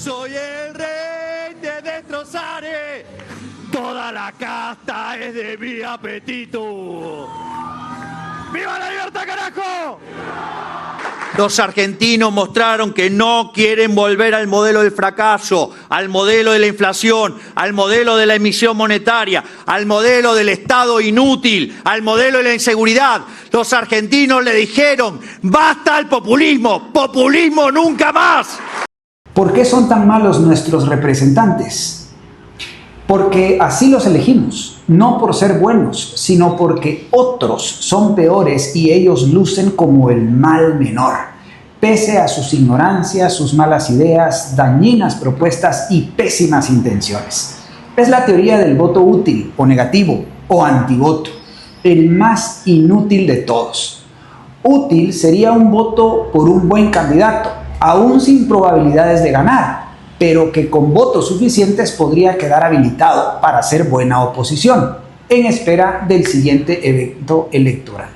Soy el rey de destrozar. Toda la casta es de mi apetito. ¡Viva la libertad, carajo! Los argentinos mostraron que no quieren volver al modelo del fracaso, al modelo de la inflación, al modelo de la emisión monetaria, al modelo del Estado inútil, al modelo de la inseguridad. Los argentinos le dijeron, basta al populismo, populismo nunca más. ¿Por qué son tan malos nuestros representantes? Porque así los elegimos, no por ser buenos, sino porque otros son peores y ellos lucen como el mal menor, pese a sus ignorancias, sus malas ideas, dañinas propuestas y pésimas intenciones. Es la teoría del voto útil o negativo o antivoto, el más inútil de todos. Útil sería un voto por un buen candidato, aún sin probabilidades de ganar, pero que con votos suficientes podría quedar habilitado para hacer buena oposición, en espera del siguiente evento electoral.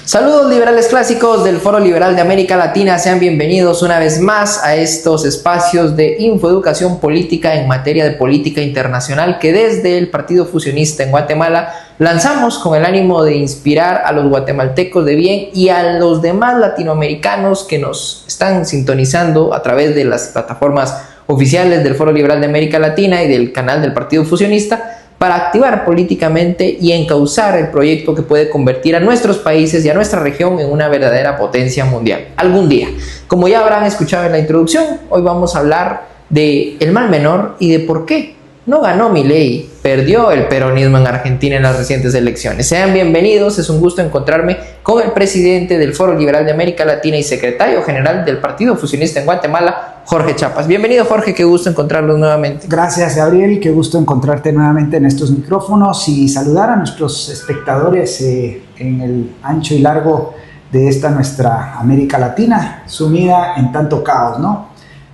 Saludos liberales clásicos del Foro Liberal de América Latina, sean bienvenidos una vez más a estos espacios de infoeducación política en materia de política internacional que desde el Partido Fusionista en Guatemala lanzamos con el ánimo de inspirar a los guatemaltecos de bien y a los demás latinoamericanos que nos están sintonizando a través de las plataformas oficiales del Foro Liberal de América Latina y del canal del Partido Fusionista, para activar políticamente y encauzar el proyecto que puede convertir a nuestros países y a nuestra región en una verdadera potencia mundial, algún día. Como ya habrán escuchado en la introducción, hoy vamos a hablar de el mal menor y de por qué no ganó Milei, perdió el peronismo en Argentina en las recientes elecciones. Sean bienvenidos, es un gusto encontrarme con el presidente del Foro Liberal de América Latina y secretario general del Partido Fusionista en Guatemala, Jorge Chapas. Bienvenido, Jorge, qué gusto encontrarlos nuevamente. Gracias, Gabriel, qué gusto encontrarte nuevamente en estos micrófonos y saludar a nuestros espectadores en el ancho y largo de esta nuestra América Latina, sumida en tanto caos, ¿no?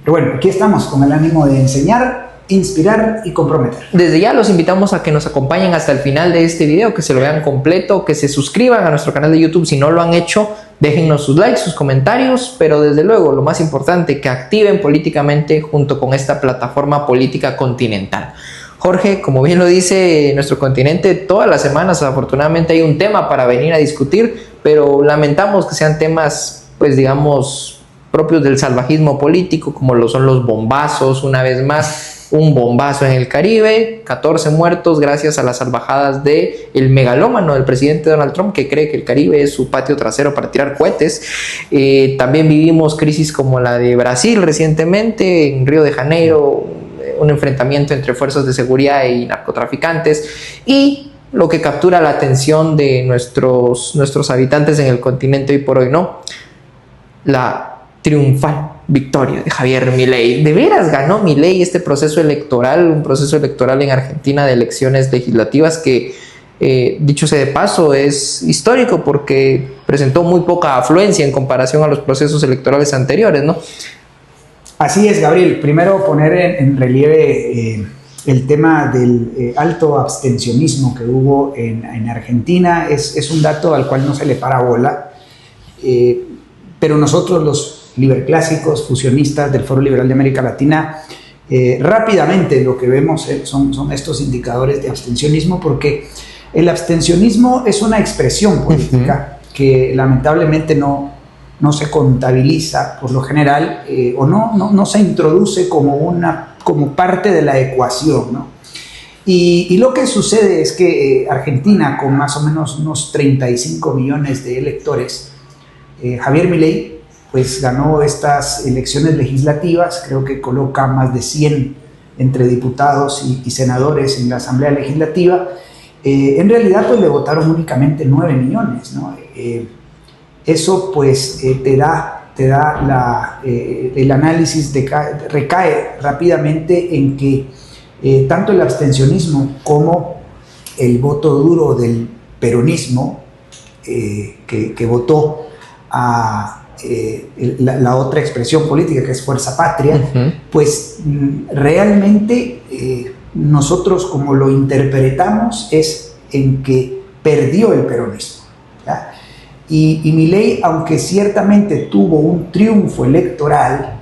Pero bueno, aquí estamos con el ánimo de enseñar, inspirar y comprometer. Desde ya los invitamos a que nos acompañen hasta el final de este video, que se lo vean completo, que se suscriban a nuestro canal de YouTube si no lo han hecho, déjennos sus likes, sus comentarios, pero desde luego lo más importante, que activen políticamente junto con esta plataforma política continental. Jorge, como bien lo dice nuestro continente, todas las semanas afortunadamente hay un tema para venir a discutir, pero lamentamos que sean temas, pues digamos, propios del salvajismo político, como lo son los bombazos, una vez más. Un bombazo en el Caribe, 14 muertos gracias a las salvajadas del megalómano del presidente Donald Trump, que cree que el Caribe es su patio trasero para tirar cohetes. También vivimos crisis como la de Brasil recientemente, en Río de Janeiro, un enfrentamiento entre fuerzas de seguridad y narcotraficantes, y lo que captura la atención de nuestros habitantes en el continente hoy por hoy, ¿no? La triunfal victoria de Javier Milei. ¿De veras ganó Milei este proceso electoral? Un proceso electoral en Argentina de elecciones legislativas que, dicho sea de paso, es histórico porque presentó muy poca afluencia en comparación a los procesos electorales anteriores, ¿no? Así es, Gabriel. Primero poner en relieve el tema del alto abstencionismo que hubo en Argentina. Es un dato al cual no se le para bola, pero nosotros los liberclásicos, fusionistas del Foro Liberal de América Latina, rápidamente lo que vemos son estos indicadores de abstencionismo, porque el abstencionismo es una expresión política que lamentablemente no se contabiliza por lo general, o no se introduce como parte de la ecuación, ¿no? Y lo que sucede es que Argentina, con más o menos unos 35 millones de electores, Javier Milei pues ganó estas elecciones legislativas, creo que coloca más de 100 entre diputados y senadores en la Asamblea Legislativa. En realidad pues le votaron únicamente 9 millones, ¿no? Eso pues te da el análisis recae rápidamente en que tanto el abstencionismo como el voto duro del peronismo, que votó a la otra expresión política, que es Fuerza Patria, pues realmente nosotros, como lo interpretamos, es en que perdió el peronismo, ¿ya? Y Milei, aunque ciertamente tuvo un triunfo electoral,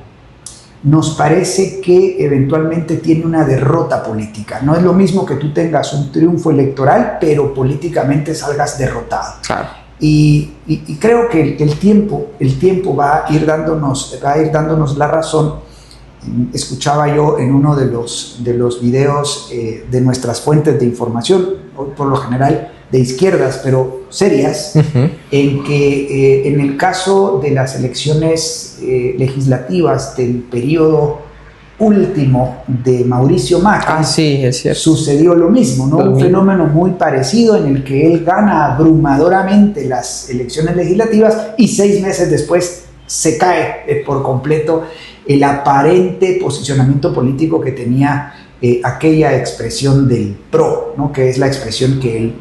nos parece que eventualmente tiene una derrota política. No es lo mismo que tú tengas un triunfo electoral, pero políticamente salgas derrotado. Claro. Y creo que el tiempo va a ir dándonos la razón. Escuchaba yo en uno de los videos de nuestras fuentes de información, hoy por lo general de izquierdas, pero serias, en que en el caso de las elecciones legislativas del periodo último de Mauricio Macri, sí, es cierto, sucedió lo mismo, ¿no? Un fenómeno muy parecido en el que él gana abrumadoramente las elecciones legislativas y 6 meses después se cae por completo el aparente posicionamiento político que tenía aquella expresión del PRO, ¿no? Que es la expresión que él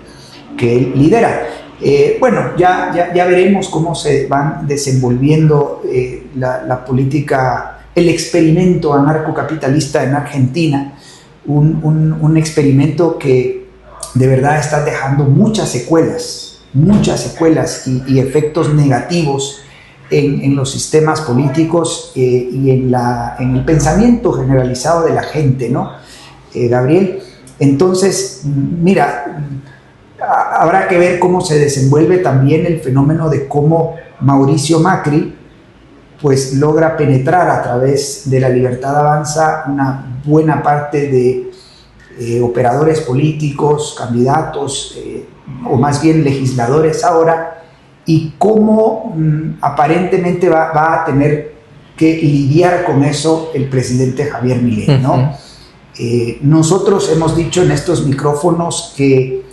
lidera. Bueno, ya veremos cómo se van desenvolviendo la política, el experimento anarcocapitalista en Argentina, un experimento que de verdad está dejando muchas secuelas y efectos negativos en los sistemas políticos y en el pensamiento generalizado de la gente, ¿no, Gabriel? Entonces, mira, habrá que ver cómo se desenvuelve también el fenómeno de cómo Mauricio Macri pues logra penetrar a través de La Libertad Avanza una buena parte de operadores políticos, candidatos o más bien legisladores ahora, y cómo aparentemente va a tener que lidiar con eso el presidente Javier Milei, ¿no? Nosotros hemos dicho en estos micrófonos que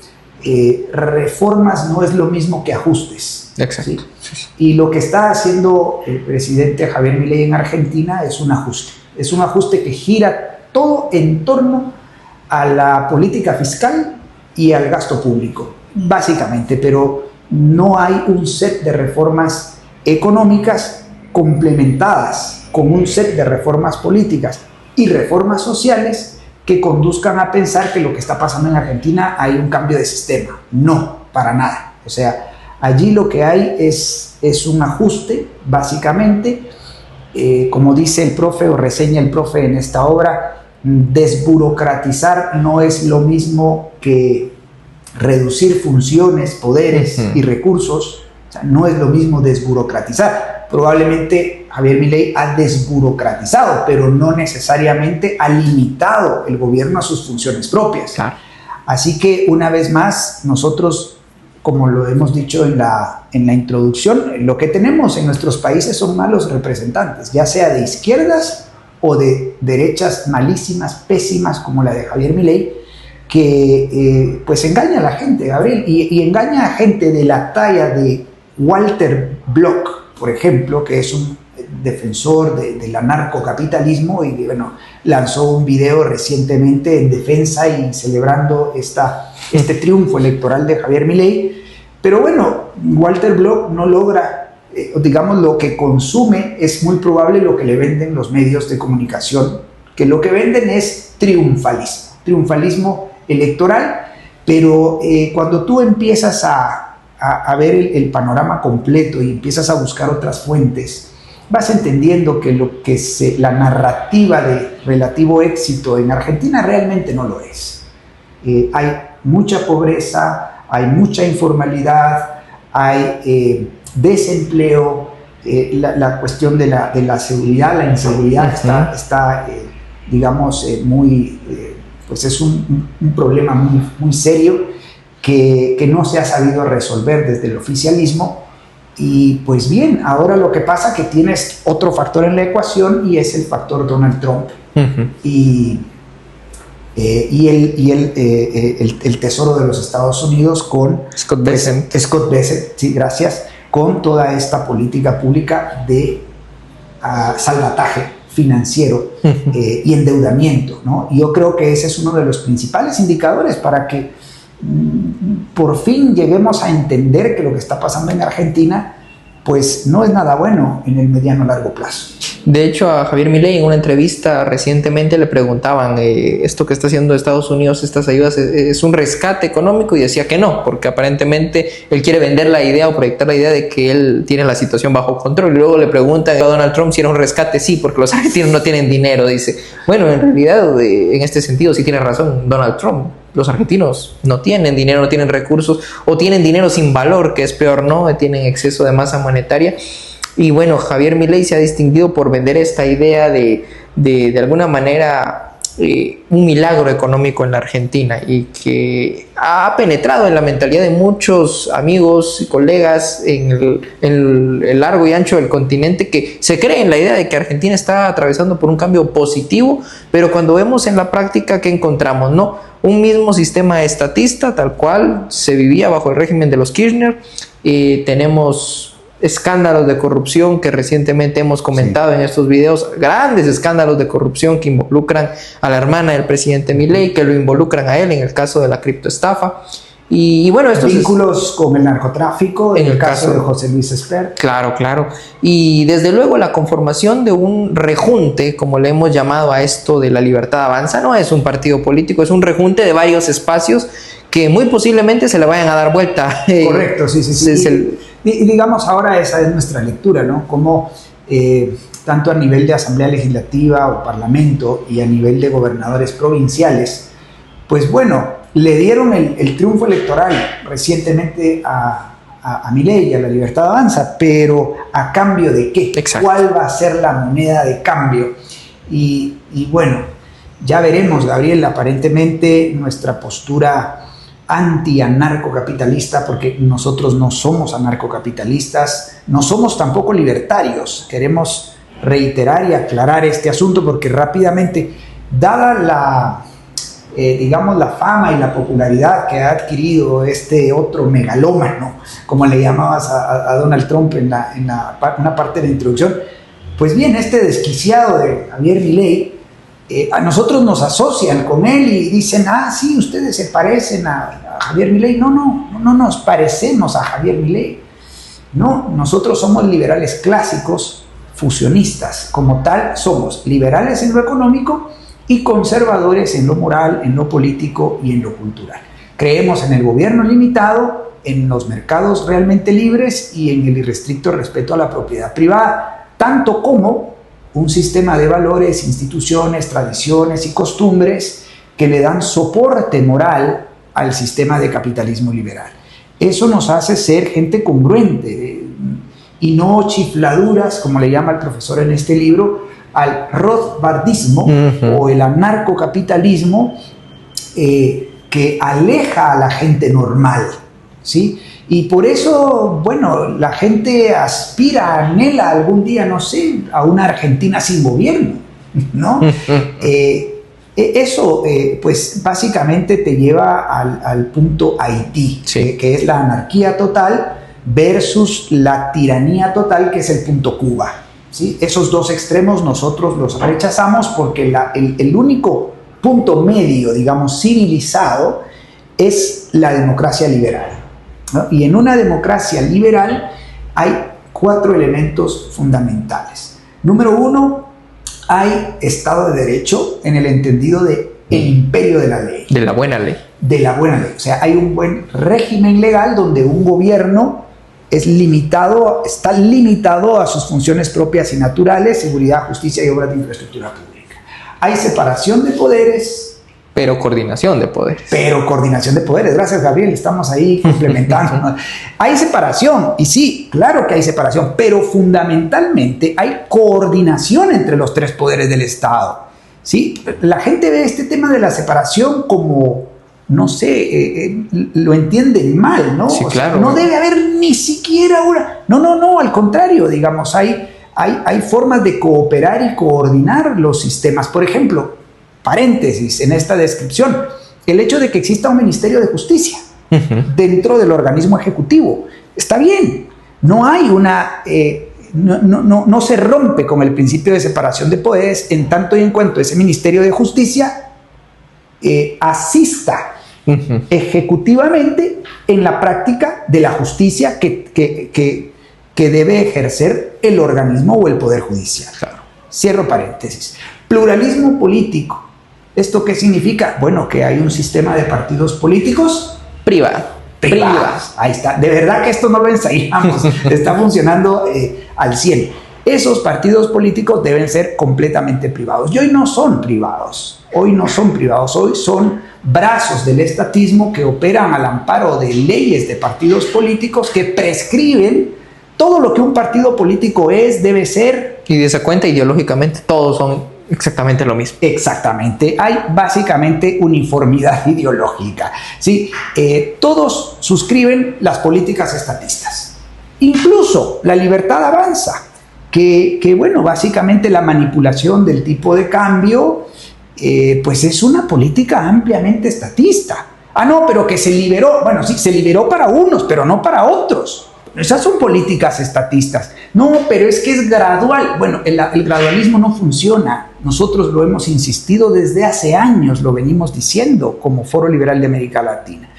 reformas no es lo mismo que ajustes. Exacto. ¿Sí? Sí. Y lo que está haciendo el presidente Javier Milei en Argentina es un ajuste. Es un ajuste que gira todo en torno a la política fiscal y al gasto público, básicamente, pero no hay un set de reformas económicas complementadas con un set de reformas políticas y reformas sociales que conduzcan a pensar que lo que está pasando en Argentina hay un cambio de sistema. No, para nada. O sea, allí lo que hay es un ajuste, básicamente, como dice el profe o reseña el profe en esta obra, desburocratizar no es lo mismo que reducir funciones, poderes y recursos. O sea, no es lo mismo desburocratizar. Probablemente Javier Milei ha desburocratizado, pero no necesariamente ha limitado el gobierno a sus funciones propias. Claro. Así que, una vez más, nosotros, como lo hemos dicho en la introducción, lo que tenemos en nuestros países son malos representantes, ya sea de izquierdas o de derechas malísimas, pésimas, como la de Javier Milei, que pues engaña a la gente, Gabriel, y engaña a gente de la talla de Walter Block, por ejemplo, que es un defensor del anarcocapitalismo y bueno, lanzó un video recientemente en defensa y celebrando este triunfo electoral de Javier Milei. Pero bueno, Walter Block no logra, digamos, lo que consume es muy probable lo que le venden los medios de comunicación, que lo que venden es triunfalismo electoral, pero cuando tú empiezas a ver el panorama completo y empiezas a buscar otras fuentes, vas entendiendo que la narrativa de relativo éxito en Argentina realmente no lo es. Hay mucha pobreza, hay mucha informalidad, hay desempleo, la cuestión de la seguridad, la inseguridad está digamos, pues es un problema muy serio que no se ha sabido resolver desde el oficialismo. Y pues bien, ahora lo que pasa es que tienes otro factor en la ecuación y es el factor Donald Trump y el Tesoro de los Estados Unidos con Scott Bessent, sí, gracias, con toda esta política pública de salvataje financiero y endeudamiento, ¿no? Y yo creo que ese es uno de los principales indicadores para que por fin lleguemos a entender que lo que está pasando en Argentina pues no es nada bueno en el mediano largo plazo. De hecho, a Javier Milei en una entrevista recientemente le preguntaban esto que está haciendo Estados Unidos, estas ayudas, ¿es un rescate económico? Y decía que no, porque aparentemente él quiere vender la idea o proyectar la idea de que él tiene la situación bajo control. Y luego le preguntan a Donald Trump si era un rescate. Sí, porque los argentinos no tienen dinero, dice. Bueno, en realidad, en este sentido sí tiene razón Donald Trump. Los argentinos no tienen dinero, no tienen recursos, o tienen dinero sin valor, que es peor, ¿no? Tienen exceso de masa monetaria. Y bueno, Javier Milei se ha distinguido por vender esta idea de alguna manera un milagro económico en la Argentina, y que ha penetrado en la mentalidad de muchos amigos y colegas en el largo y ancho del continente, que se cree en la idea de que Argentina está atravesando por un cambio positivo, pero cuando vemos en la práctica, ¿qué encontramos? No, un mismo sistema estatista tal cual se vivía bajo el régimen de los Kirchner. Tenemos escándalos de corrupción que recientemente hemos comentado en estos videos, grandes escándalos de corrupción que involucran a la hermana del presidente Milei, que lo involucran a él en el caso de la criptoestafa. Y bueno, estos vínculos con el narcotráfico en el caso de José Luis Espert. Claro. Y desde luego la conformación de un rejunte, como le hemos llamado a esto de La Libertad Avanza, no es un partido político, es un rejunte de varios espacios que muy posiblemente se le vayan a dar vuelta. Correcto, sí. Y digamos, ahora esa es nuestra lectura, ¿no? Como tanto a nivel de Asamblea Legislativa o Parlamento y a nivel de gobernadores provinciales, pues bueno, le dieron el triunfo electoral recientemente a Milei y a La Libertad Avanza, pero ¿a cambio de qué? Exacto. ¿Cuál va a ser la moneda de cambio? Y bueno, ya veremos, Gabriel, aparentemente nuestra postura anarcocapitalista, porque nosotros no somos anarcocapitalistas, no somos tampoco libertarios. Queremos reiterar y aclarar este asunto porque rápidamente, dada digamos la fama y la popularidad que ha adquirido este otro megalómano, como le llamabas a Donald Trump en una parte de la introducción, pues bien, este desquiciado de Javier Milei, a nosotros nos asocian con él y dicen, sí, ustedes se parecen a Javier Milei. No nos parecemos a Javier Milei. No, nosotros somos liberales clásicos, fusionistas. Como tal, somos liberales en lo económico y conservadores en lo moral, en lo político y en lo cultural. Creemos en el gobierno limitado, en los mercados realmente libres y en el irrestricto respeto a la propiedad privada, tanto como un sistema de valores, instituciones, tradiciones y costumbres que le dan soporte moral al sistema de capitalismo liberal. Eso nos hace ser gente congruente y no chifladuras, como le llama el profesor en este libro, al rothbardismo o el anarcocapitalismo que aleja a la gente normal, ¿sí? Y por eso, bueno, la gente aspira, anhela algún día, no sé, a una Argentina sin gobierno, ¿no? Eso, pues, básicamente te lleva al punto Haití, sí, que es la anarquía total versus la tiranía total, que es el punto Cuba, ¿sí? Esos dos extremos nosotros los rechazamos porque el único punto medio, digamos, civilizado, es la democracia liberal, ¿no? Y en una democracia liberal hay 4 elementos fundamentales. Número 1, hay Estado de Derecho en el entendido de el imperio de la ley. De la buena ley. De la buena ley. O sea, hay un buen régimen legal donde un gobierno está limitado a sus funciones propias y naturales, seguridad, justicia y obras de infraestructura pública. Hay separación de poderes. Pero coordinación de poderes. Gracias, Gabriel, estamos ahí complementando. Hay separación, y sí, claro que hay separación, pero fundamentalmente hay coordinación entre los 3 poderes del Estado, ¿sí? La gente ve este tema de la separación como, no sé, lo entienden mal, ¿no? Sí, claro. No debe haber ni siquiera una... No, al contrario, digamos, hay formas de cooperar y coordinar los sistemas. Por ejemplo, paréntesis en esta descripción, el hecho de que exista un Ministerio de Justicia dentro del organismo ejecutivo, está bien, no hay no se rompe con el principio de separación de poderes en tanto y en cuanto ese Ministerio de Justicia asista ejecutivamente en la práctica de la justicia que debe ejercer el organismo o el Poder Judicial. Claro. Cierro paréntesis. Pluralismo político. ¿Esto qué significa? Bueno, que hay un sistema de partidos políticos Privados. Ahí está. De verdad que esto no lo ensayamos. Está funcionando al 100. Esos partidos políticos deben ser completamente privados. Y hoy no son privados. Hoy son brazos del estatismo que operan al amparo de leyes de partidos políticos que prescriben todo lo que un partido político es, debe ser. Y de esa cuenta, ideológicamente, todos son exactamente lo mismo. Exactamente. Hay básicamente uniformidad ideológica. ¿Sí? Todos suscriben las políticas estatistas. Incluso La Libertad Avanza, que bueno, básicamente la manipulación del tipo de cambio, pues es una política ampliamente estatista. No, pero que se liberó. Bueno, sí, se liberó para unos, pero no para otros. Esas son políticas estatistas. No, pero es que es gradual. Bueno, el gradualismo no funciona. Nosotros lo hemos insistido desde hace años, lo venimos diciendo como Foro Liberal de América Latina.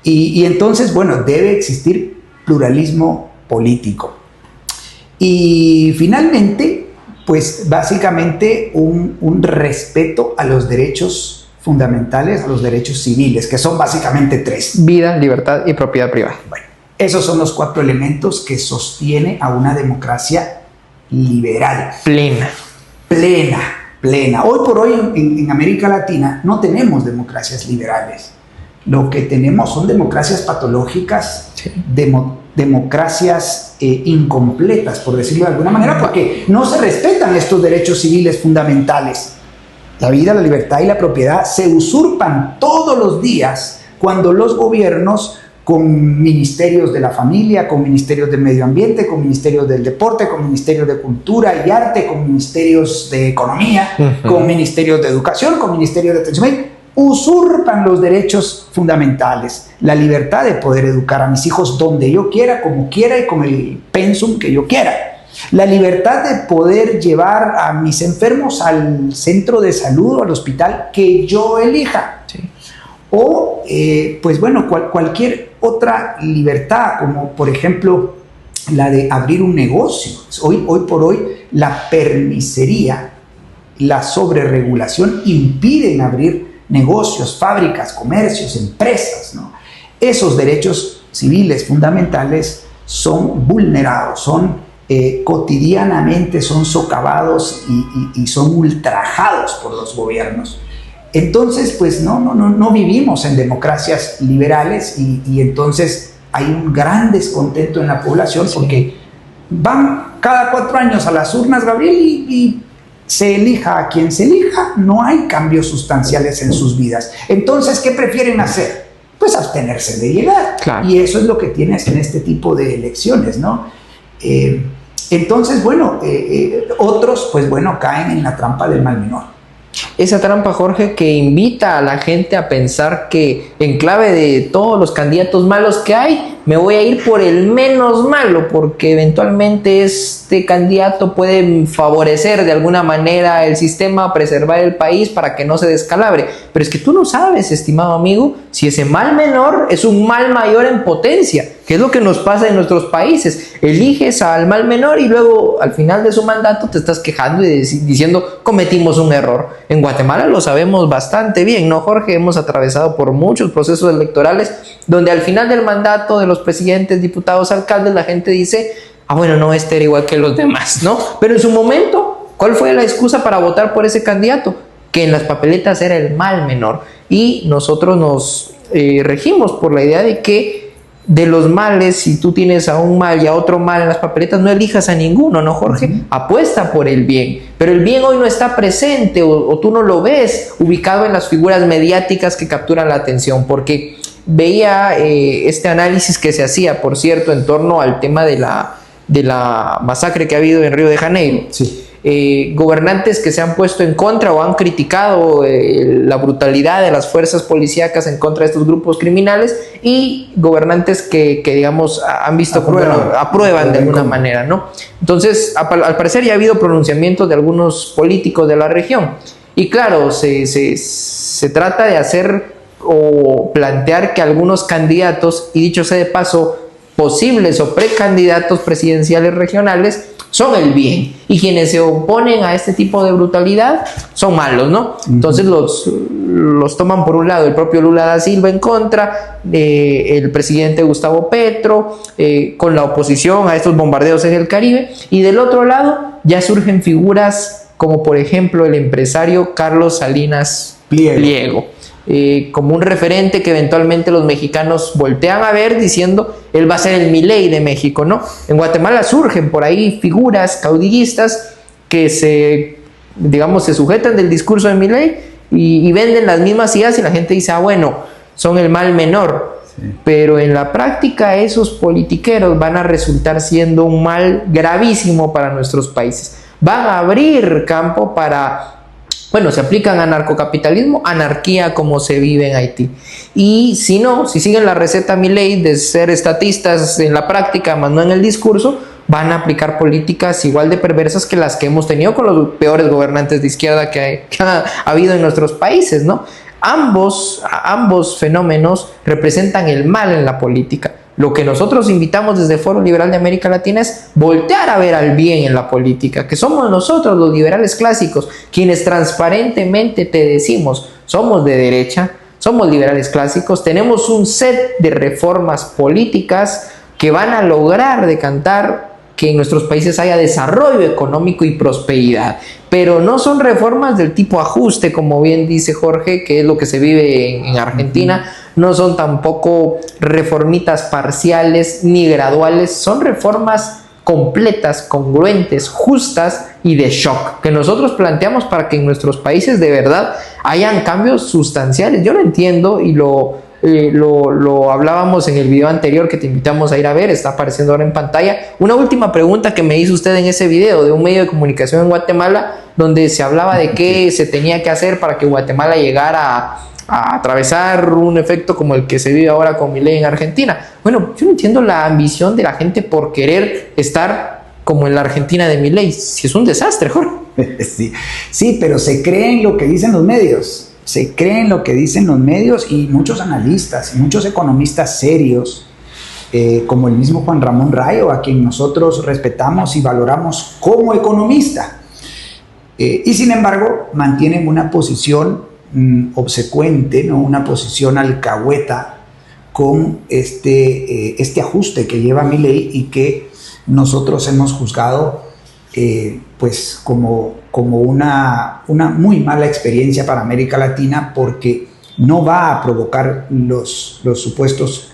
Y entonces, bueno, debe existir pluralismo político. Y finalmente, pues básicamente un respeto a los derechos fundamentales, a los derechos civiles, que son básicamente 3. Vida, libertad y propiedad privada. Bueno, esos son los 4 elementos que sostiene a una democracia liberal. Plena. Hoy por hoy en América Latina no tenemos democracias liberales. Lo que tenemos son democracias patológicas, sí. Democracias incompletas, por decirlo de alguna manera, porque no se respetan estos derechos civiles fundamentales. La vida, la libertad y la propiedad se usurpan todos los días cuando los gobiernos, con ministerios de la familia, con ministerios del medio ambiente, con ministerios del deporte, con ministerios de cultura y arte, con ministerios de economía, con ministerios de educación, con ministerios de atención, usurpan los derechos fundamentales, la libertad de poder educar a mis hijos donde yo quiera, como quiera y con el pensum que yo quiera, la libertad de poder llevar a mis enfermos al centro de salud o al hospital que yo elija. Sí. O, pues bueno, cualquier otra libertad, como por ejemplo la de abrir un negocio. Hoy por hoy, la permisería, la sobreregulación impiden abrir negocios, fábricas, comercios, empresas, ¿no? Esos derechos civiles fundamentales son vulnerados, son cotidianamente son socavados y son ultrajados por los gobiernos. Entonces, pues no vivimos en democracias liberales y entonces hay un gran descontento en la población porque van cada 4 años a las urnas, Gabriel, y se elija a quien se elija, no hay cambios sustanciales en sus vidas. Entonces, ¿qué prefieren hacer? Pues abstenerse de llegar. Claro. Y eso es lo que tienes en este tipo de elecciones, ¿no? Entonces, bueno, otros, pues bueno, caen en la trampa del mal menor. Esa trampa, Jorge, que invita a la gente a pensar que en clave de todos los candidatos malos que hay, me voy a ir por el menos malo, porque eventualmente este candidato puede favorecer de alguna manera el sistema, preservar el país para que no se descalabre. Pero es que tú no sabes, estimado amigo, si ese mal menor es un mal mayor en potencia, que es lo que nos pasa en nuestros países. Eliges al mal menor y luego al final de su mandato te estás quejando y diciendo cometimos un error. En Guatemala lo sabemos bastante bien, ¿no, Jorge? Hemos atravesado por muchos procesos electorales donde al final del mandato de los presidentes, diputados, alcaldes, la gente dice, bueno, no, este era igual que los demás, ¿no? Pero en su momento, ¿cuál fue la excusa para votar por ese candidato? Que en las papeletas era el mal menor. Y nosotros nos regimos por la idea de que de los males, si tú tienes a un mal y a otro mal en las papeletas, no elijas a ninguno, ¿no, Jorge? Apuesta por el bien, pero el bien hoy no está presente o tú no lo ves ubicado en las figuras mediáticas que capturan la atención, porque veía este análisis que se hacía, por cierto, en torno al tema de la masacre que ha habido en Río de Janeiro. Sí. Gobernantes que se han puesto en contra o han criticado la brutalidad de las fuerzas policíacas en contra de estos grupos criminales y gobernantes que digamos han visto aprueban de alguna manera, ¿no? Entonces, al parecer ya ha habido pronunciamientos de algunos políticos de la región y claro, se trata de hacer o plantear que algunos candidatos, y dicho sea de paso, posibles o precandidatos presidenciales regionales, son el bien, y quienes se oponen a este tipo de brutalidad son malos, ¿no? Entonces los toman por un lado el propio Lula da Silva en contra, el presidente Gustavo Petro, con la oposición a estos bombardeos en el Caribe, y del otro lado ya surgen figuras como por ejemplo el empresario Carlos Salinas Pliego. Como un referente que eventualmente los mexicanos voltean a ver diciendo él va a ser el Milei de México, ¿no? En Guatemala surgen por ahí figuras caudillistas que se sujetan del discurso de Milei y venden las mismas ideas y la gente dice, bueno, son el mal menor. Sí. Pero en la práctica esos politiqueros van a resultar siendo un mal gravísimo para nuestros países. Van a abrir campo para... se aplican a narcocapitalismo, anarquía como se vive en Haití. Y si no, si siguen la receta Milei de ser estatistas en la práctica, más no en el discurso, van a aplicar políticas igual de perversas que las que hemos tenido con los peores gobernantes de izquierda que ha habido en nuestros países, ¿no? Ambos fenómenos representan el mal en la política. Lo que nosotros invitamos desde Foro Liberal de América Latina es voltear a ver al bien en la política, que somos nosotros los liberales clásicos, quienes transparentemente te decimos, somos de derecha, somos liberales clásicos, tenemos un set de reformas políticas que van a lograr decantar que en nuestros países haya desarrollo económico y prosperidad, pero no son reformas del tipo ajuste, como bien dice Jorge, que es lo que se vive en Argentina. No son tampoco reformitas parciales ni graduales, son reformas completas, congruentes, justas y de shock, que nosotros planteamos para que en nuestros países de verdad hayan cambios sustanciales. Yo lo entiendo y lo hablábamos en el video anterior que te invitamos a ir a ver, está apareciendo ahora en pantalla. Una última pregunta que me hizo usted en ese video de un medio de comunicación en Guatemala, donde se hablaba de qué se tenía que hacer para que Guatemala llegara a atravesar un efecto como el que se vive ahora con Milei en Argentina. Bueno, yo no entiendo la ambición de la gente por querer estar como en la Argentina de Milei, si es un desastre, Jorge. Sí, pero se cree en lo que dicen los medios. Se cree en lo que dicen los medios y muchos analistas, muchos economistas serios, como el mismo Juan Ramón Rayo, a quien nosotros respetamos y valoramos como economista. Y sin embargo, mantienen una posición obsecuente, ¿no? Una posición alcahueta con este ajuste que lleva Milei y que nosotros hemos juzgado pues como una muy mala experiencia para América Latina, porque no va a provocar los supuestos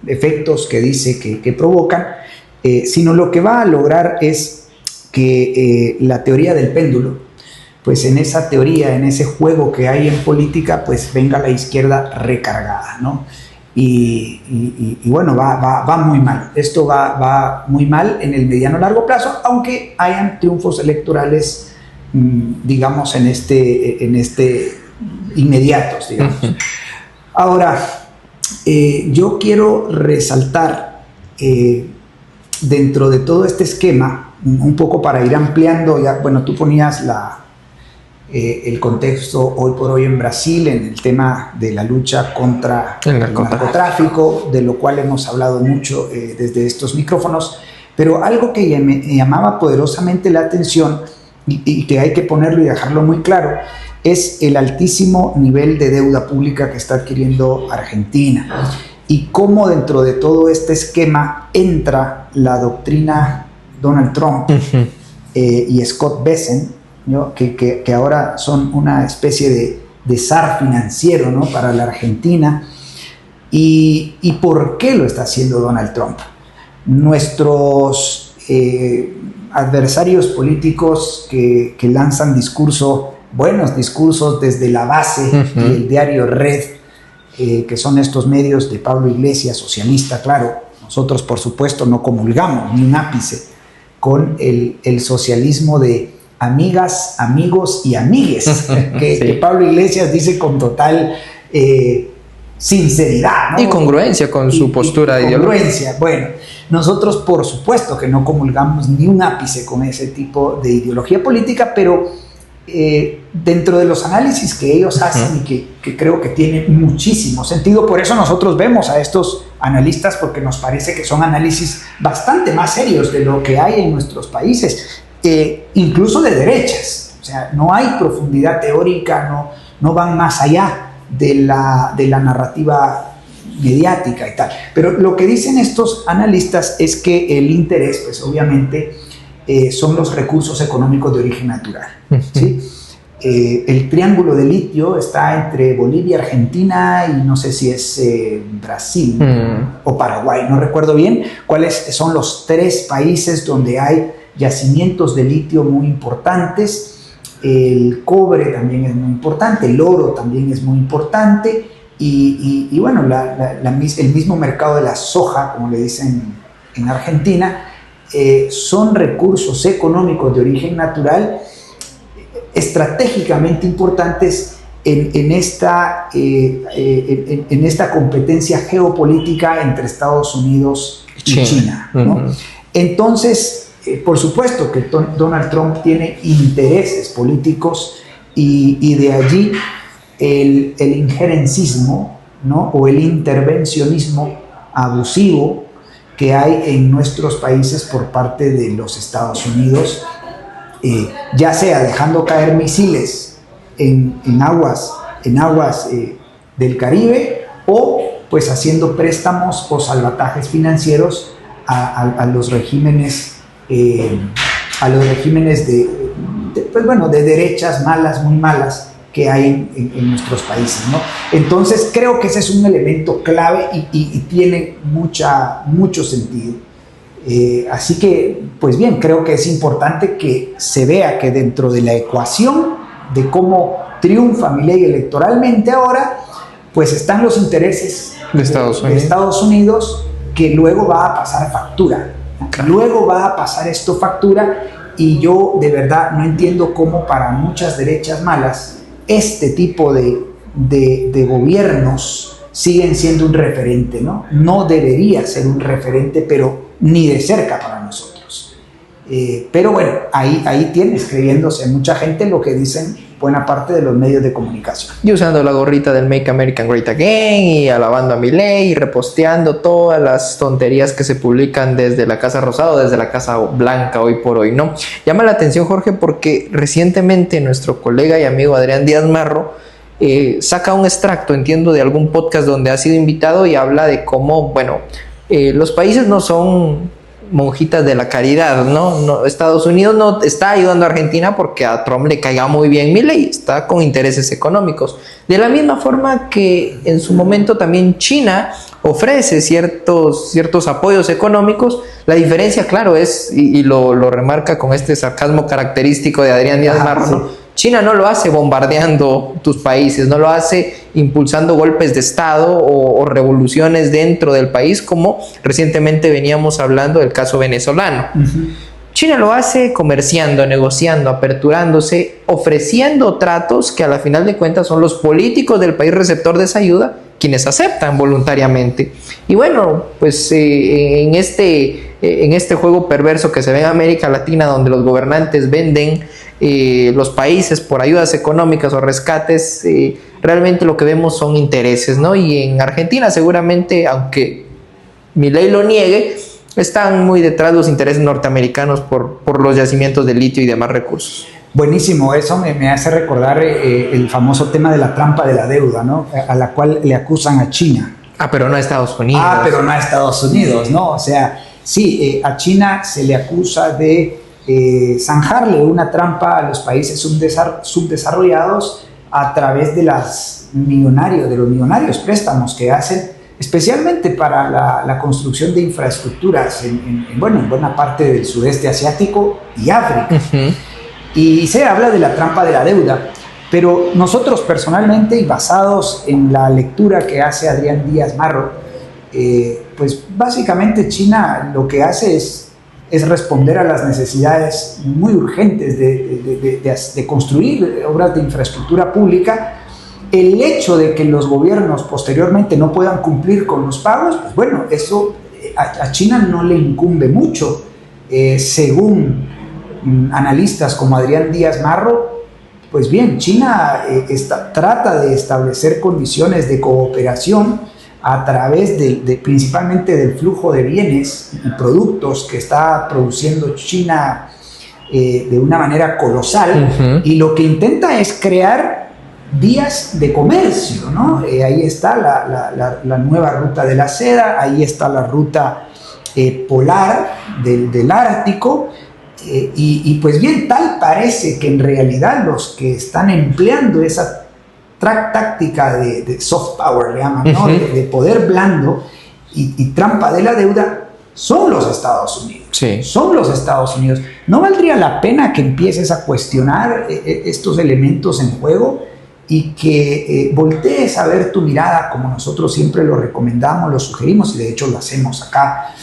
efectos que dice que provocan, sino lo que va a lograr es que la teoría del péndulo, pues en esa teoría, en ese juego que hay en política, pues venga la izquierda recargada, ¿no? Y bueno, va muy mal. Esto va muy mal en el mediano largo plazo, aunque hayan triunfos electorales, digamos, en este inmediatos, digamos. Ahora, yo quiero resaltar dentro de todo este esquema, un poco para ir ampliando, ya, bueno, tú ponías el contexto hoy por hoy en Brasil en el tema de la lucha contra el narcotráfico, de lo cual hemos hablado mucho desde estos micrófonos, pero algo que me llamaba poderosamente la atención y que hay que ponerlo y dejarlo muy claro es el altísimo nivel de deuda pública que está adquiriendo Argentina y cómo dentro de todo este esquema entra la doctrina Donald Trump y Scott Bessent, ¿no? que ahora son una especie de zar financiero, ¿no? Para la Argentina. ¿Y por qué lo está haciendo Donald Trump? Nuestros adversarios políticos que lanzan buenos discursos desde la base del diario Red, que son estos medios de Pablo Iglesias, socialista, claro. Nosotros, por supuesto, no comulgamos ni un ápice con el socialismo de amigas, amigos y amigues, que Pablo Iglesias dice con total sinceridad, ¿no? Y congruencia con su postura ideológica. Bueno, nosotros por supuesto que no comulgamos ni un ápice con ese tipo de ideología política, pero dentro de los análisis que ellos hacen y que creo que tienen muchísimo sentido, por eso nosotros vemos a estos analistas, porque nos parece que son análisis bastante más serios de lo que hay en nuestros países, incluso de derechas. O sea, no hay profundidad teórica, no van más allá de la narrativa mediática y tal. Pero lo que dicen estos analistas es que el interés, pues obviamente, son los recursos económicos de origen natural, ¿sí? El triángulo de litio está entre Bolivia, Argentina y no sé si es Brasil o Paraguay, no recuerdo bien cuáles son los 3 países donde hay yacimientos de litio muy importantes. El cobre también es muy importante, el oro también es muy importante y bueno, el mismo mercado de la soja, como le dicen en Argentina, son recursos económicos de origen natural estratégicamente importantes en esta competencia geopolítica entre Estados Unidos y China, ¿no? Entonces, por supuesto que Donald Trump tiene intereses políticos y de allí el injerencismo, ¿no? O el intervencionismo abusivo que hay en nuestros países por parte de los Estados Unidos, ya sea dejando caer misiles en aguas del Caribe o pues haciendo préstamos o salvatajes financieros a los regímenes de derechas malas, muy malas que hay en nuestros países, ¿no? Entonces creo que ese es un elemento clave y tiene mucho sentido. Así que, pues bien, creo que es importante que se vea que dentro de la ecuación de cómo triunfa Milei electoralmente ahora, pues están los intereses de Estados Unidos, que luego va a pasar factura. Luego va a pasar esto factura, y yo de verdad no entiendo cómo para muchas derechas malas este tipo de gobiernos siguen siendo un referente, ¿no? No debería ser un referente, pero ni de cerca para nosotros. Pero bueno, ahí tienes creyéndose mucha gente lo que dicen buena parte de los medios de comunicación. Y usando la gorrita del Make America Great Again y alabando a Milei y reposteando todas las tonterías que se publican desde la Casa Rosada o desde la Casa Blanca hoy por hoy, ¿no? Llama la atención, Jorge, porque recientemente nuestro colega y amigo Adrián Díaz Marro saca un extracto, entiendo, de algún podcast donde ha sido invitado y habla de cómo, bueno, los países no son monjitas de la caridad, ¿no? Estados Unidos no está ayudando a Argentina porque a Trump le caiga muy bien Milei, está con intereses económicos. De la misma forma que en su momento también China ofrece ciertos apoyos económicos. La diferencia, claro, es, y lo remarca con este sarcasmo característico de Adrián Díaz Marro, ¿no? Sí. China no lo hace bombardeando tus países, no lo hace impulsando golpes de Estado o revoluciones dentro del país, como recientemente veníamos hablando del caso venezolano. China lo hace comerciando, negociando, aperturándose, ofreciendo tratos que a la final de cuentas son los políticos del país receptor de esa ayuda quienes aceptan voluntariamente. Y bueno, pues en este juego perverso que se ve en América Latina, donde los gobernantes venden los países por ayudas económicas o rescates, realmente lo que vemos son intereses, ¿no? Y en Argentina seguramente, aunque Milei lo niegue, están muy detrás los intereses norteamericanos por los yacimientos de litio y demás recursos. Buenísimo, eso me hace recordar el famoso tema de la trampa de la deuda, ¿no? A la cual le acusan a China. Pero no a Estados Unidos. Pero no a Estados Unidos, ¿no? O sea, sí, a China se le acusa de zanjarle una trampa a los países subdesarrollados a través de los millonarios préstamos que hacen, especialmente para la construcción de infraestructuras en buena parte del sudeste asiático y África. Y se habla de la trampa de la deuda, pero nosotros personalmente, y basados en la lectura que hace Adrián Díaz Marro, pues básicamente China lo que hace es responder a las necesidades muy urgentes de construir obras de infraestructura pública. El hecho de que los gobiernos posteriormente no puedan cumplir con los pagos, pues bueno, eso a China no le incumbe mucho. Según analistas como Adrián Díaz Marro, pues bien, China trata de establecer condiciones de cooperación a través principalmente del flujo de bienes y productos que está produciendo China de una manera colosal, y lo que intenta es crear vías de comercio, ¿no? Ahí está la nueva ruta de la seda, ahí está la ruta polar del Ártico, y pues bien, tal parece que en realidad los que están empleando esa táctica de soft power, le llaman, ¿no? de poder blando y trampa de la deuda, son los Estados Unidos. Sí. Son los Estados Unidos. ¿No valdría la pena que empieces a cuestionar estos elementos en juego y que voltees a ver tu mirada, como nosotros siempre lo recomendamos, lo sugerimos y de hecho lo hacemos acá,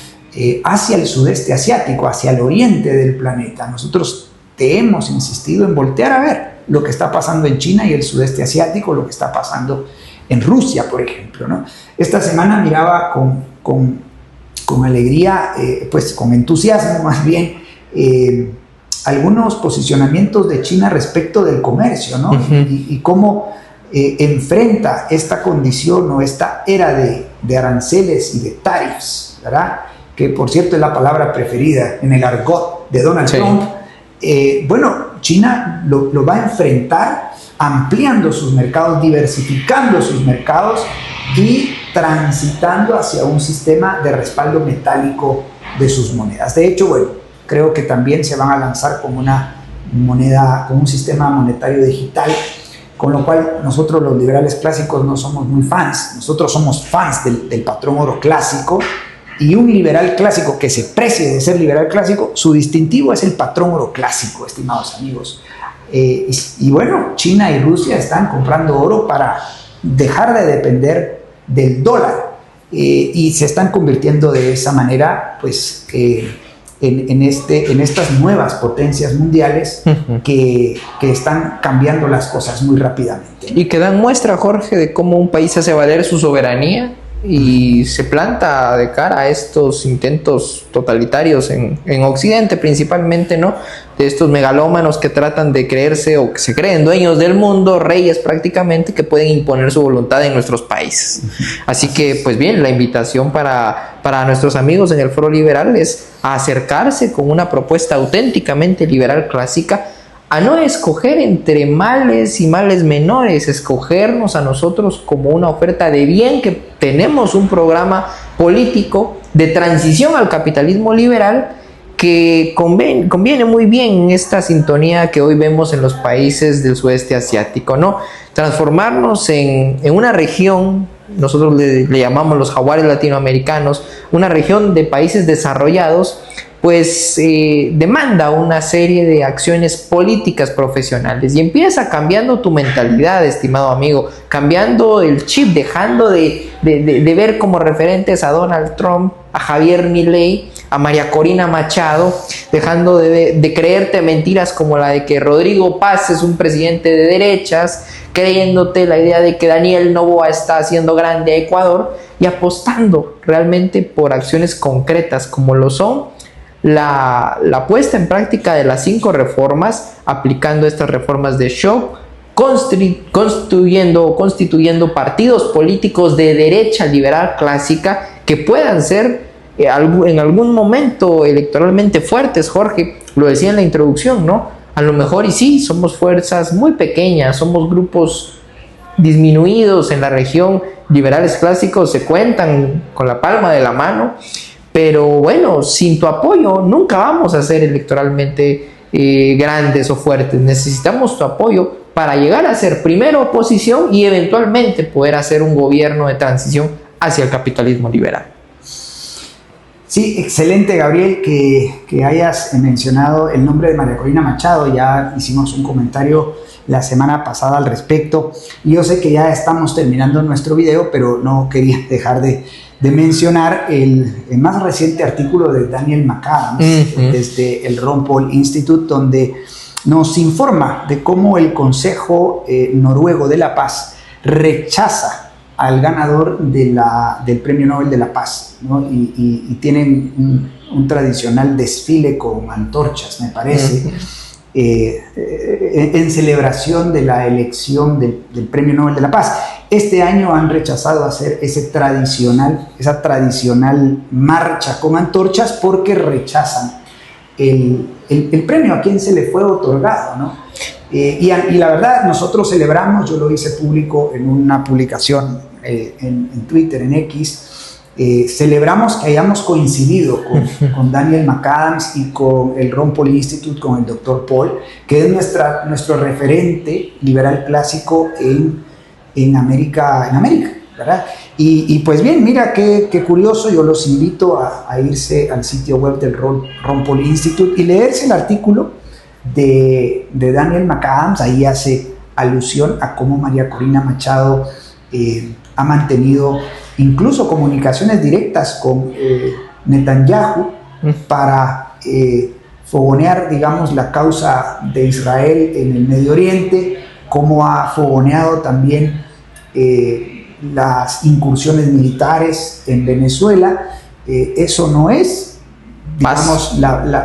hacia el sudeste asiático, hacia el oriente del planeta? Nosotros te hemos insistido en voltear a ver lo que está pasando en China y el sudeste asiático, lo que está pasando en Rusia, por ejemplo, ¿no? Esta semana miraba con alegría, pues con entusiasmo más bien, algunos posicionamientos de China respecto del comercio, ¿no? Y cómo enfrenta esta condición o esta era de aranceles y de tariffs, ¿verdad? Que por cierto es la palabra preferida en el argot de Donald Trump. Bueno, China lo va a enfrentar ampliando sus mercados, diversificando sus mercados y transitando hacia un sistema de respaldo metálico de sus monedas. De hecho, bueno, creo que también se van a lanzar con una moneda, con un sistema monetario digital, con lo cual nosotros los liberales clásicos no somos muy fans. Nosotros somos fans del patrón oro clásico, y un liberal clásico que se precie de ser liberal clásico, su distintivo es el patrón oro clásico, estimados amigos. Y bueno, China y Rusia están comprando oro para dejar de depender del dólar, y se están convirtiendo de esa manera pues en estas nuevas potencias mundiales que están cambiando las cosas muy rápidamente, ¿no? Y que dan muestra, Jorge, de cómo un país hace valer su soberanía y se planta de cara a estos intentos totalitarios en Occidente principalmente, ¿no? De estos megalómanos que tratan de creerse o que se creen dueños del mundo, reyes prácticamente, que pueden imponer su voluntad en nuestros países. Así que, pues bien, la invitación para nuestros amigos en el Foro Liberal es a acercarse con una propuesta auténticamente liberal clásica, a no escoger entre males y males menores, escogernos a nosotros como una oferta de bien, que tenemos un programa político de transición al capitalismo liberal que conviene muy bien en esta sintonía que hoy vemos en los países del sudeste asiático, ¿no? Transformarnos en una región, nosotros le llamamos los jaguares latinoamericanos, una región de países desarrollados, pues demanda una serie de acciones políticas profesionales, y empieza cambiando tu mentalidad, estimado amigo, cambiando el chip, dejando de ver como referentes a Donald Trump, a Javier Milei, a María Corina Machado, dejando de creerte mentiras como la de que Rodrigo Paz es un presidente de derechas, creyéndote la idea de que Daniel Noboa está haciendo grande a Ecuador, y apostando realmente por acciones concretas como lo son la puesta en práctica de las 5 reformas, aplicando estas reformas de shock, constituyendo partidos políticos de derecha liberal clásica que puedan ser en algún momento electoralmente fuertes. Jorge lo decía en la introducción, ¿no? A lo mejor, y sí, somos fuerzas muy pequeñas, somos grupos disminuidos en la región, liberales clásicos se cuentan con la palma de la mano, pero bueno, sin tu apoyo nunca vamos a ser electoralmente grandes o fuertes. Necesitamos tu apoyo para llegar a ser primero oposición y eventualmente poder hacer un gobierno de transición hacia el capitalismo liberal. Sí, excelente, Gabriel, que hayas mencionado el nombre de María Corina Machado. Ya hicimos un comentario la semana pasada al respecto. Yo sé que ya estamos terminando nuestro video, pero no quería dejar de mencionar el más reciente artículo de Daniel McAdams desde el Ron Paul Institute, donde nos informa de cómo el Consejo Noruego de la Paz rechaza al ganador del Premio Nobel de la Paz, ¿no? Y tienen un tradicional desfile con antorchas, me parece, en celebración de la elección del Premio Nobel de la Paz. Este año han rechazado hacer esa tradicional marcha con antorchas porque rechazan el premio a quien se le fue otorgado, ¿no? Y la verdad, nosotros celebramos, yo lo hice público en una publicación en Twitter, en X, celebramos que hayamos coincidido con Daniel McAdams y con el Ron Paul Institute, con el Dr. Paul, que es nuestro referente liberal clásico en América, ¿verdad? Y pues bien, mira qué curioso, yo los invito a irse al sitio web del Ron Paul Institute y leerse el artículo de Daniel McAdams. Ahí hace alusión a cómo María Corina Machado ha mantenido incluso comunicaciones directas con Netanyahu para fogonear, digamos, la causa de Israel en el Medio Oriente, cómo ha fogoneado también las incursiones militares en Venezuela. Eso no es, digamos,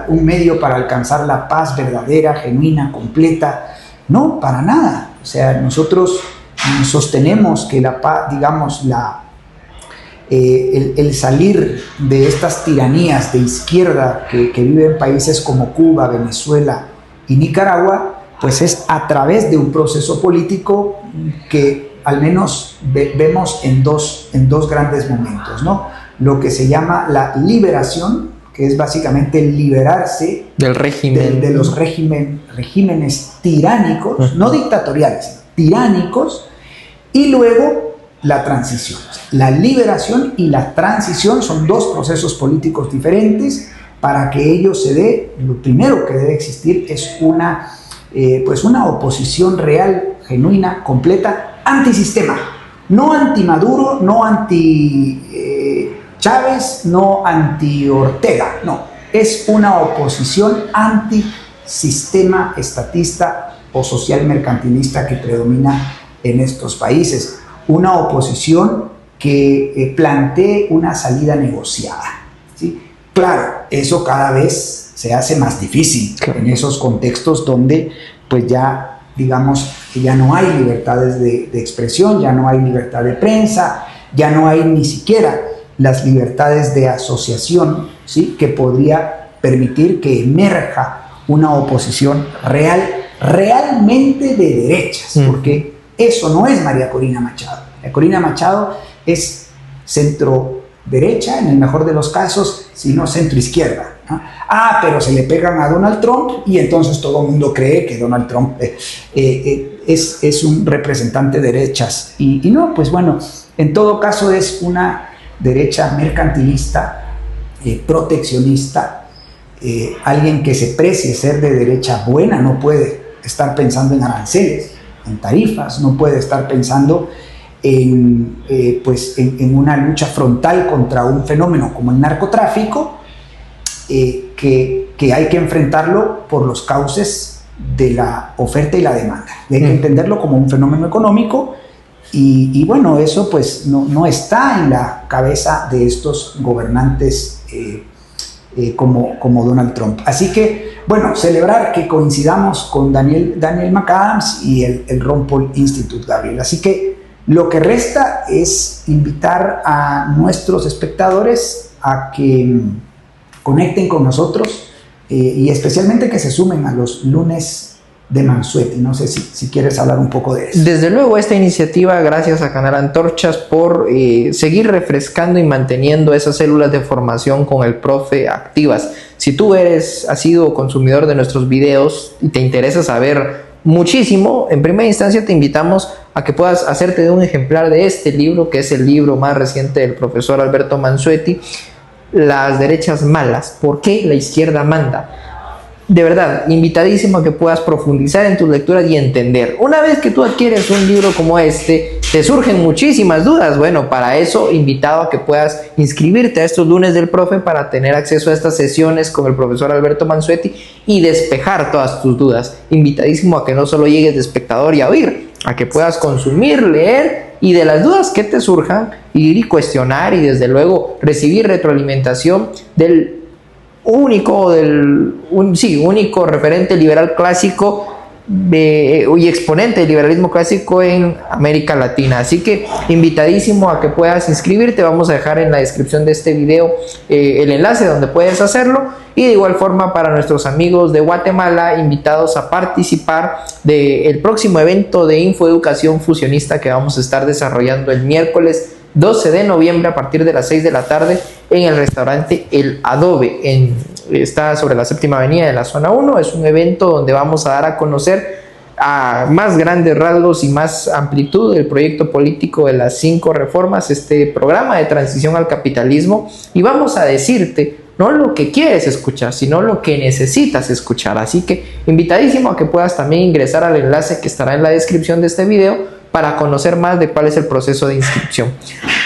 un medio para alcanzar la paz verdadera, genuina, completa. No, para nada. O sea, nosotros sostenemos que la paz, digamos, el salir de estas tiranías de izquierda que viven países como Cuba, Venezuela y Nicaragua, pues es a través de un proceso político que al menos vemos en dos grandes momentos, ¿no? Lo que se llama la liberación, que es básicamente liberarse del régimen, de los regímenes tiránicos, no dictatoriales, tiránicos, y luego la transición. La liberación y la transición son dos procesos políticos diferentes. Para que ello se dé, lo primero que debe existir es una oposición real, genuina, completa, antisistema, no anti-Maduro, no anti-Chávez, no anti-Ortega, no, es una oposición antisistema estatista o social mercantilista que predomina en estos países, una oposición que plantee una salida negociada, ¿sí? Claro, eso cada vez se hace más difícil en esos contextos donde pues ya, digamos, ya no hay libertades de expresión, ya no hay libertad de prensa, ya no hay ni siquiera las libertades de asociación, ¿sí? Que podría permitir que emerja una oposición realmente de derechas, porque eso no es María Corina Machado. María Corina Machado es centro derecha en el mejor de los casos, sino centro izquierda, ¿no? Pero se le pegan a Donald Trump y entonces todo el mundo cree que Donald Trump es un representante de derechas y no, pues bueno, en todo caso es una derecha mercantilista, proteccionista, alguien que se precie ser de derecha buena no puede estar pensando en aranceles, en tarifas, no puede estar pensando en una lucha frontal contra un fenómeno como el narcotráfico, que hay que enfrentarlo por los cauces de la oferta y la demanda. Hay que entenderlo como un fenómeno económico y bueno, eso pues no está en la cabeza de estos gobernantes como Donald Trump. Así que, bueno, celebrar que coincidamos con Daniel McAdams y el Ron Paul Institute, Gabriel. Así que lo que resta es invitar a nuestros espectadores a que conecten con nosotros y especialmente que se sumen a los lunes de Mansuetti. No sé si quieres hablar un poco de eso. Desde luego, esta iniciativa, gracias a Canal Antorchas por seguir refrescando y manteniendo esas células de formación con el profe activas. Si tú has sido consumidor de nuestros videos y te interesa saber muchísimo, en primera instancia te invitamos a que puedas hacerte de un ejemplar de este libro, que es el libro más reciente del profesor Alberto Mansuetti, Las derechas malas, ¿por qué la izquierda manda? De verdad, invitadísimo a que puedas profundizar en tus lecturas y entender. Una vez que tú adquieres un libro como este, te surgen muchísimas dudas. Bueno, para eso, invitado a que puedas inscribirte a estos lunes del profe para tener acceso a estas sesiones con el profesor Alberto Mansuetti y despejar todas tus dudas. Invitadísimo a que no solo llegues de espectador y a oír, a que puedas consumir, leer y de las dudas que te surjan, ir y cuestionar y desde luego recibir retroalimentación del único único referente liberal clásico y exponente del liberalismo clásico en América Latina. Así que invitadísimo a que puedas inscribirte. Vamos a dejar en la descripción de este video el enlace donde puedes hacerlo, y de igual forma para nuestros amigos de Guatemala, invitados a participar del próximo evento de infoeducación fusionista que vamos a estar desarrollando el miércoles 12 de noviembre a partir de las 6 de la tarde en el restaurante El Adobe. Está sobre la Séptima Avenida de la Zona 1. Es un evento donde vamos a dar a conocer a más grandes rasgos y más amplitud el proyecto político de las 5 reformas, este programa de transición al capitalismo, y vamos a decirte no lo que quieres escuchar, sino lo que necesitas escuchar. Así que invitadísimo a que puedas también ingresar al enlace que estará en la descripción de este video para conocer más de cuál es el proceso de inscripción.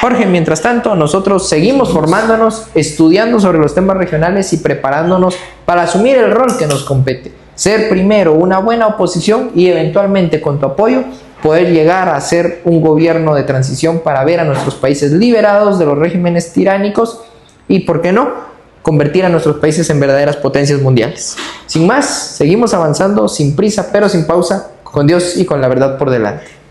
Jorge, mientras tanto, nosotros seguimos formándonos, estudiando sobre los temas regionales y preparándonos para asumir el rol que nos compete. Ser primero una buena oposición y eventualmente con tu apoyo poder llegar a ser un gobierno de transición para ver a nuestros países liberados de los regímenes tiránicos y, ¿por qué no?, convertir a nuestros países en verdaderas potencias mundiales. Sin más, seguimos avanzando sin prisa pero sin pausa, con Dios y con la verdad por delante.